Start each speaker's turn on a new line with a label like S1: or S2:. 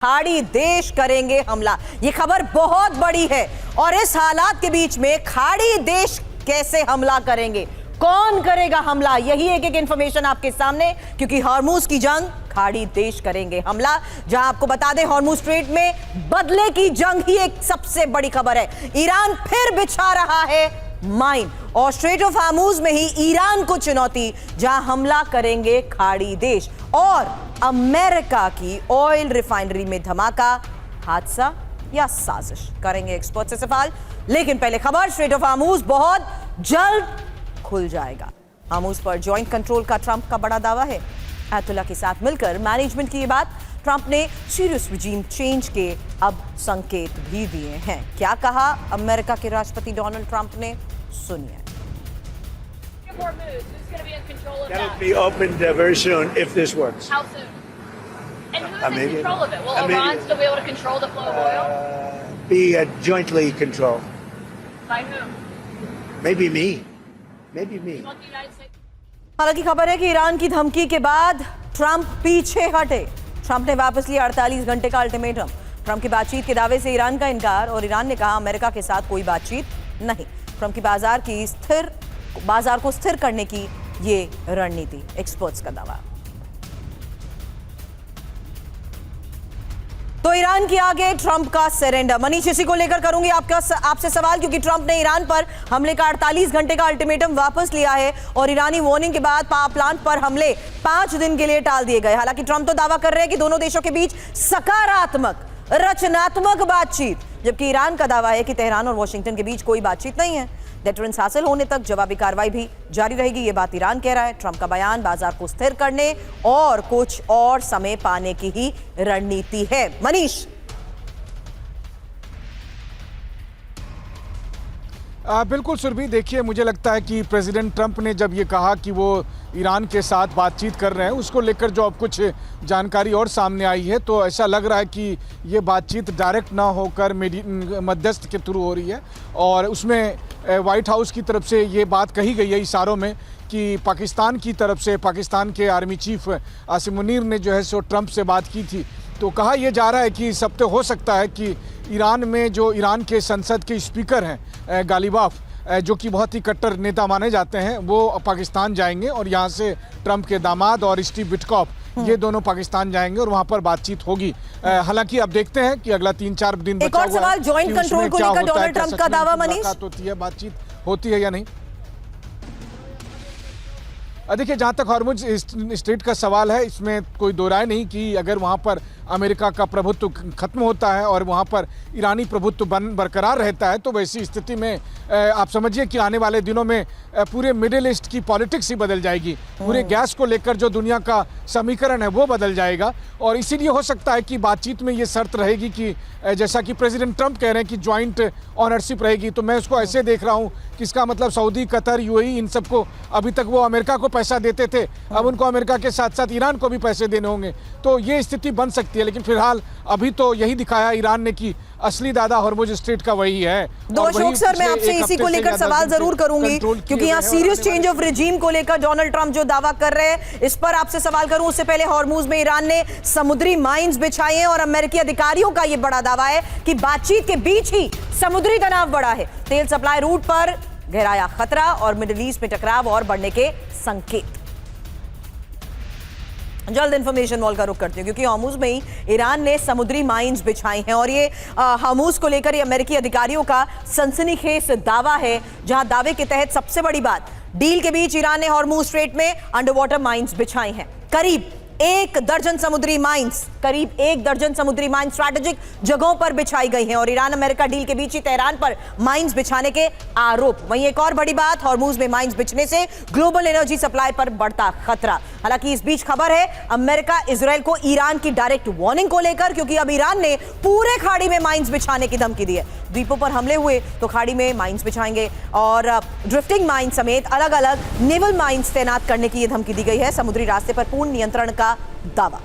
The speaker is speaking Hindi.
S1: खाड़ी देश करेंगे हमला। ये खबर बहुत बड़ी है और इस हालात के बीच में खाड़ी देश कैसे हमला करेंगे, कौन करेगा हमला, यही एक एक इंफॉर्मेशन आपके सामने, क्योंकि हॉर्मुज की जंग, खाड़ी देश करेंगे हमला। जहां आपको बता दें हॉर्मुज स्ट्रेट में बदले की जंग ही एक सबसे बड़ी खबर है। ईरान फिर बिछा रहा है माइन और स्ट्रेट ऑफ हॉर्मुज में ही ईरान को चुनौती, जहां हमला करेंगे खाड़ी देश। और अमेरिका की ऑयल रिफाइनरी में धमाका, हादसा या साजिश, करेंगे एक्सपर्ट से सवाल। लेकिन पहले खबर, स्ट्रेट ऑफ हॉर्मुज बहुत जल्द खुल जाएगा। हॉर्मुज पर जॉइंट कंट्रोल का ट्रंप का बड़ा दावा है। अयातुल्ला के साथ मिलकर मैनेजमेंट की ये बात, ट्रंप ने सीरियस रिजीम चेंज के अब संकेत भी दिए हैं। क्या कहा अमेरिका के राष्ट्रपति डोनाल्ड ट्रंप ने, सुनिए।
S2: That'll be opened very soon if this works.
S3: How soon? And who's in control of it? Will Iran still be able to control the flow of oil?
S2: Be jointly controlled.
S3: By whom?
S2: Maybe me. Maybe me.
S3: Want the United States?
S1: हालांकि खबर है कि ईरान की धमकी के बाद ट्रंप पीछे हटे। ट्रंप ने वापस लिया 48 घंटे का अल्टीमेटम। ट्रंप की बातचीत के दावे से ईरान का इनकार, और ईरान ने कहा अमेरिका के साथ कोई बातचीत नहीं। ट्रंप की बाजार को स्थिर करने की ये रणनीति, एक्सपर्ट्स का दावा। तो ईरान की आगे ट्रंप का सरेंडर। मनीष, इसी को लेकर करूंगी आपसे सवाल, क्योंकि ट्रंप ने ईरान पर हमले का 48 घंटे का अल्टीमेटम वापस लिया है और ईरानी वार्निंग के बाद पावर प्लांट पर हमले 5 दिन के लिए टाल दिए गए। हालांकि ट्रंप तो दावा कर रहे हैं कि दोनों देशों के बीच सकारात्मक रचनात्मक बातचीत, जबकि ईरान का दावा है कि तेहरान और वॉशिंगटन के बीच कोई बातचीत नहीं है। डेटरेंस हासिल होने तक जवाबी कार्रवाई भी जारी रहेगी, ये बात ईरान कह रहा है। ट्रंप का बयान बाजार को स्थिर करने और कुछ और समय पाने की ही रणनीति है। मनीष,
S4: बिल्कुल सुरभि, देखिए मुझे लगता है कि प्रेसिडेंट ट्रंप ने जब ये कहा कि वो ईरान के साथ बातचीत कर रहे हैं, उसको लेकर जो अब कुछ जानकारी और सामने आई है, तो ऐसा लग रहा है कि ये बातचीत डायरेक्ट ना होकर मध्यस्थ के थ्रू हो रही है। और उसमें व्हाइट हाउस की तरफ से ये बात कही गई है इशारों में कि पाकिस्तान की तरफ से, पाकिस्तान के आर्मी चीफ आसिम मुनीर ने जो है सो ट्रंप से बात की थी। तो कहा यह जा रहा है कि सब तो हो सकता है कि ईरान में जो ईरान के संसद के स्पीकर हैं गालिबाफ, जो कि बहुत ही कट्टर नेता माने जाते हैं, वो पाकिस्तान जाएंगे और यहाँ से ट्रंप के दामाद और स्टीव विटकॉफ, ये दोनों पाकिस्तान जाएंगे और वहाँ पर बातचीत होगी। हालांकि अब देखते हैं कि अगला 3-4 दिन बचा हुआ है।
S1: एक और सवाल, जॉइंट कंट्रोल को लेकर डोनाल्ड ट्रंप का दावा, मनीष,
S4: होती है, बातचीत होती है या नहीं? देखिए, जहाँ तक हॉर्मुज स्ट्रेट का सवाल है, इसमें कोई दो राय नहीं कि अगर वहाँ पर अमेरिका का प्रभुत्व खत्म होता है और वहाँ पर ईरानी प्रभुत्व बरकरार रहता है, तो वैसी स्थिति में आप समझिए कि आने वाले दिनों में पूरे मिडिल ईस्ट की पॉलिटिक्स ही बदल जाएगी। पूरे गैस को लेकर जो दुनिया का समीकरण है वो बदल जाएगा। और इसीलिए हो सकता है कि बातचीत में ये शर्त रहेगी कि जैसा कि प्रेसिडेंट ट्रंप कह रहे हैं कि ज्वाइंट ऑनरशिप रहेगी, तो मैं उसको ऐसे देख रहा हूँ कि इसका मतलब सऊदी, कतर, यूएई, इन सबको अभी तक वो अमेरिका को पैसा देते थे, अब उनको अमेरिका के साथ साथ ईरान को भी पैसे देने होंगे। तो ये स्थिति बन सकती है, लेकिन फिलहाल अभी तो यही दिखाया ईरान ने कि असली दादा हॉर्मुज स्ट्रेट का वही है।
S1: दो अशोक सर, मैं आपसे इसी को लेकर सवाल जरूर करूंगी, क्योंकि यहाँ सीरियस चेंज ऑफ रिजीम को लेकर डोनाल्ड ट्रंप जो दावा कर रहे हैं, इस पर आपसे सवाल करूं। उससे पहले हॉर्मुज में ईरान ने समुद्री माइंस बिछाए हैं और अमेरिकी अधिकारियों का यह बड़ा दावा है कि बातचीत के बीच ही समुद्री तनाव बढ़ा है। तेल सप्लाई रूट पर गहराया खतरा और मिडिल ईस्ट में टकराव और बढ़ने के संकेत। जल्द इंफॉर्मेशन वॉल का रुख करती हूँ, क्योंकि हॉर्मुज में ही ईरान ने समुद्री माइंस बिछाई हैं और ये हॉर्मुज को लेकर ये अमेरिकी अधिकारियों का सनसनीखेज दावा है, जहां दावे के तहत सबसे बड़ी बात, डील के बीच ईरान ने हॉर्मुज स्ट्रेट में अंडर वाटर माइंस बिछाई हैं। करीब 1 दर्जन समुद्री माइंस स्ट्रैटेजिक जगहों पर बिछाई गई हैं और ईरान अमेरिका डील के बीच ही तेहरान पर माइंस बिछाने के आरोप। वहीं एक और बड़ी बात, हॉर्मुज में माइंस बिछने से ग्लोबल एनर्जी सप्लाई पर बढ़ता खतरा। हालांकि इस बीच खबर है अमेरिका इजराइल को ईरान की डायरेक्ट वार्निंग को लेकर, क्योंकि अब ईरान ने पूरे खाड़ी में माइंस बिछाने की धमकी दी है। द्वीपों पर हमले हुए तो खाड़ी में माइंस बिछाएंगे और ड्रिफ्टिंग माइंस समेत अलग अलग नेवल माइंस तैनात करने की यह धमकी दी गई है। समुद्री रास्ते पर पूर्ण नियंत्रण का दावा।